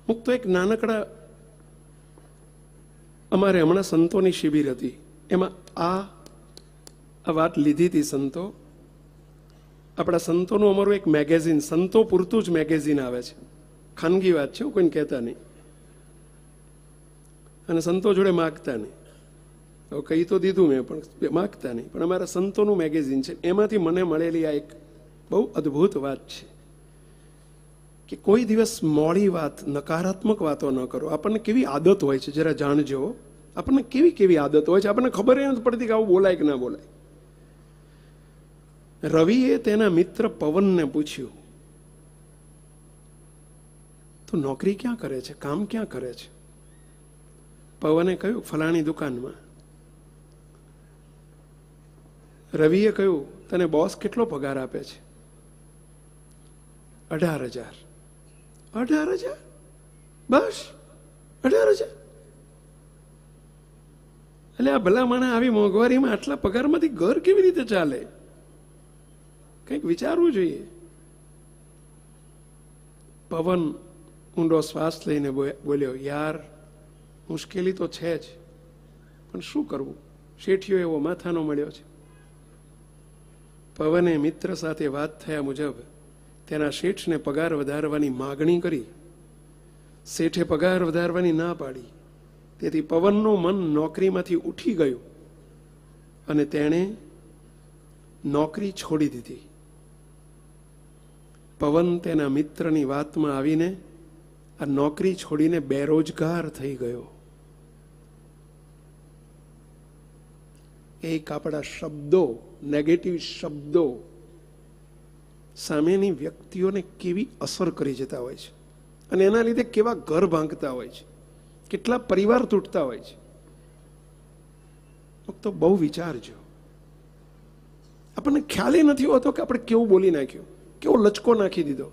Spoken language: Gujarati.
મુક્તો એક નાનકડા અમારે હમણાં સંતોની શિબિર હતી, એમાં આ વાત લીધી હતી. સંતો, આપણા સંતોનું અમારું એક મેગેઝિન, સંતો પૂરતું જ મેગેઝિન આવે છે, ખાનગી વાત છે, કોઈને કહેતા નહીં અને સંતો જોડે માગતા નહીં. હવે કહી તો દીધું મેં, પણ માગતા નહીં. પણ અમારા સંતોનું મેગેઝિન છે, એમાંથી મને મળેલી આ એક બહુ અદ્ભુત વાત છે કે કોઈ દિવસ મોડી વાત, નકારાત્મક વાતો ન કરો. આપણને કેવી આદત હોય છે, જરા જાણજો. આપણને કેવી કેવી આદત હોય છે, આપણને ખબર નથી પડતી કે આવું બોલાય કે ના બોલાય. રવિએ તેના મિત્ર પવનને પૂછ્યું, તું નોકરી ક્યાં કરે છે, કામ ક્યાં કરે છે? પવને કહ્યું, ફલાણી દુકાનમાં. રવિએ કહ્યું, તને બોસ કેટલો પગાર આપે છે? 18,000. 18,000? બસ 18,000? એટલે આ ભલા માણસ આવી મોંઘવારીમાં આટલા પગારમાંથી ઘર કેવી રીતે ચાલે? કંઈક વિચારવું જોઈએ. પવન ઊંડો શ્વાસ લઈને બોલ્યો, યાર મુશ્કેલી તો છે જ, પણ શું કરવું, શેઠિયો એવો માથાનો મળ્યો છે. પવને મિત્ર સાથે વાત થયા મુજબ તેના શેઠને પગાર વધારવાની માગણી કરી. શેઠે પગાર વધારવાની ના પાડી. તેથી પવનનું મન નોકરીમાંથી ઉઠી ગયું અને તેણે નોકરી છોડી દીધી. પવન તેના મિત્રની વાતમાં આવીને આ નોકરી છોડીને બેરોજગાર થઈ ગયો. એક આપણા શબ્દો, નેગેટિવ શબ્દો સામેની વ્યક્તિઓને કેવી અસર કરી જતા હોય છે અને એના લીધે કેવા ઘર ભાંગતા હોય છે, કેટલા પરિવાર તૂટતા હોય છે. તો બહુ વિચારજો. આપણને ખ્યાલ નથી હોતો કે આપણે કેવું બોલી નાખ્યું, કેવો લચકો નાખી દીધો.